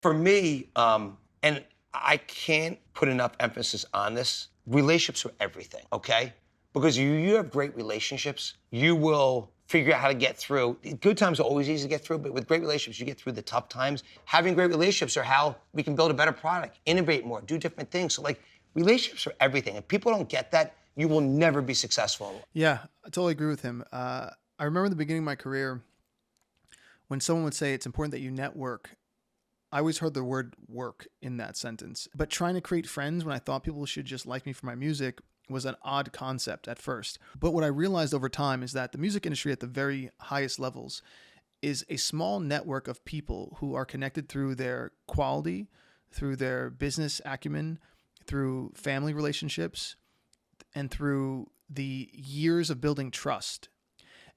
For me, and I can't put enough emphasis on this, relationships are everything, okay? Because you have great relationships, you will figure out how to get through. Good times are always easy to get through, but with great relationships, you get through the tough times. Having great relationships are how we can build a better product, innovate more, do different things. So like, relationships are everything. If people don't get that, you will never be successful. Yeah, I totally agree with him. I remember in the beginning of my career when someone would say it's important that you network. I always heard the word work in that sentence. But trying to create friends when I thought people should just like me for my music was an odd concept at first. But what I realized over time is that the music industry at the very highest levels is a small network of people who are connected through their quality, through their business acumen, through family relationships, and through the years of building trust.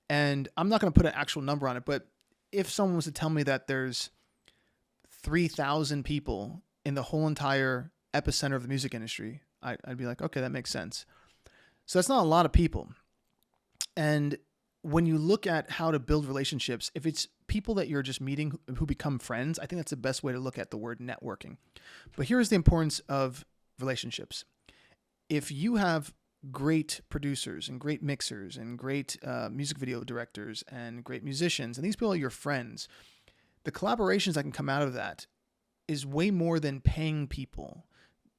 And I'm not going to put an actual number on it, but if someone was to tell me that there's 3,000 people in the whole entire epicenter of the music industry, I'd be like, okay, that makes sense. So that's not a lot of people. And when you look at how to build relationships, if it's people that you're just meeting who become friends, I think that's the best way to look at the word networking. But here's the importance of relationships. If you have great producers and great mixers and great music video directors and great musicians, and these people are your friends, the collaborations that can come out of that is way more than paying people.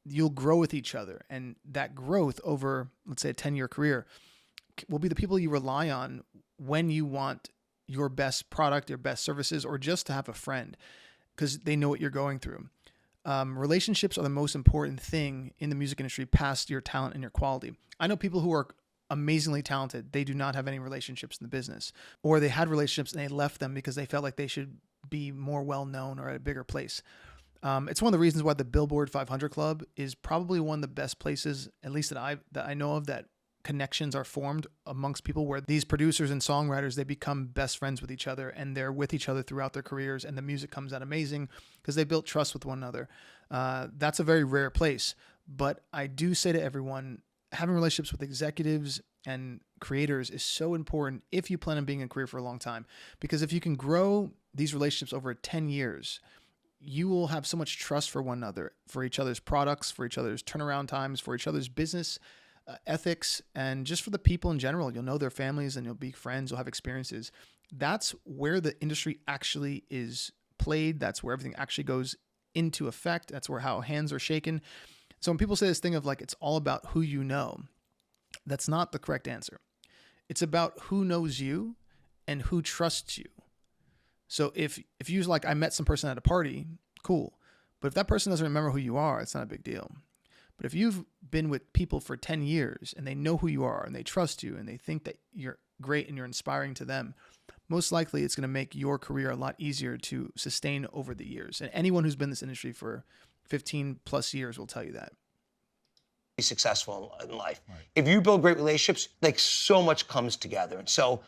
You'll grow with each other, and that growth over, let's say, a 10-year career will be the people you rely on when you want your best product, your best services, or just to have a friend because they know what you're going through. Relationships are the most important thing in the music industry past your talent and your quality. I know people who are amazingly talented. They do not have any relationships in the business, or they had relationships and they left them because they felt like they should be more well known or at a bigger place. It's one of the reasons why the Billboard 500 Club is probably one of the best places, at least that I know of, that connections are formed amongst people where these producers and songwriters, they become best friends with each other and they're with each other throughout their careers, and the music comes out amazing because they built trust with one another. That's a very rare place. But I do say to everyone, having relationships with executives and creators is so important if you plan on being in a career for a long time. Because if you can grow these relationships over 10 years, you will have so much trust for one another, for each other's products, for each other's turnaround times, for each other's business ethics, and just for the people in general. You'll know their families and you'll be friends, you'll have experiences. That's where the industry actually is played. That's where everything actually goes into effect. That's where how hands are shaken. So when people say this thing of like, it's all about who you know, that's not the correct answer. It's about who knows you and who trusts you. So if you like, I met some person at a party, cool. But if that person doesn't remember who you are, it's not a big deal. But if you've been with people for 10 years and they know who you are and they trust you and they think that you're great and you're inspiring to them, most likely it's going to make your career a lot easier to sustain over the years. And anyone who's been in this industry for 15 plus years will tell you that. Be successful in life. Right. If you build great relationships, like so much comes together. And so,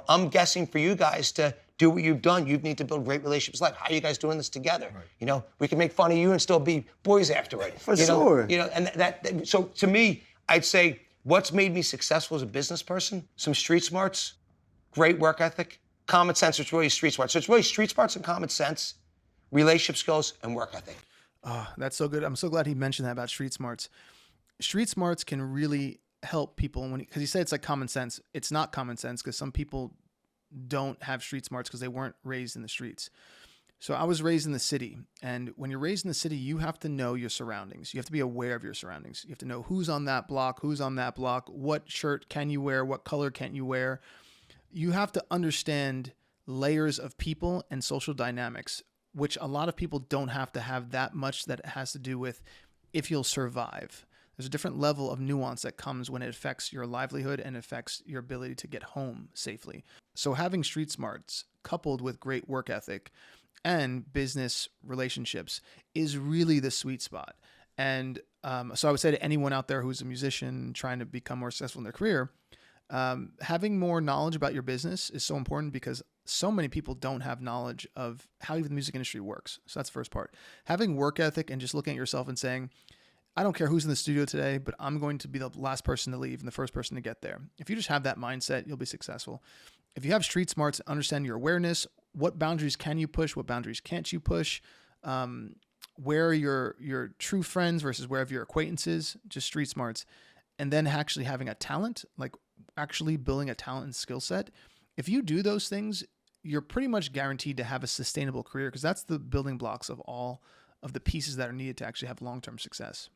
I'm guessing for you guys to do what you've done, you need to build great relationships. Like, how are you guys doing this together? Right. We can make fun of you and still be boys afterward. For sure. And so to me, I'd say what's made me successful as a business person, some street smarts, great work ethic, common sense. It's really street smarts. So it's really street smarts and common sense, relationship skills, and work ethic. Oh, that's so good. I'm so glad he mentioned that about street smarts. Street smarts can really help people because he said it's like common sense. It's not common sense because some people don't have street smarts because they weren't raised in the streets. So I was raised in the city, and when you're raised in the city, you have to know your surroundings. You have to be aware of your surroundings. You have to know who's on that block, what shirt can you wear, what color can't you wear. You have to understand layers of people and social dynamics, which a lot of people don't have to have that much. That has to do with if you'll survive. There's a different level of nuance that comes when it affects your livelihood and affects your ability to get home safely. So having street smarts coupled with great work ethic and business relationships is really the sweet spot. And so I would say to anyone out there who's a musician trying to become more successful in their career, having more knowledge about your business is so important because so many people don't have knowledge of how even the music industry works. So that's the first part. Having work ethic and just looking at yourself and saying, I don't care who's in the studio today, but I'm going to be the last person to leave and the first person to get there. If you just have that mindset, you'll be successful. If you have street smarts, understand your awareness, what boundaries can you push, what boundaries can't you push, where are your true friends versus where have your acquaintances, just street smarts, and then actually having a talent, like actually building a talent and skill set. If you do those things, you're pretty much guaranteed to have a sustainable career, because that's the building blocks of all of the pieces that are needed to actually have long-term success.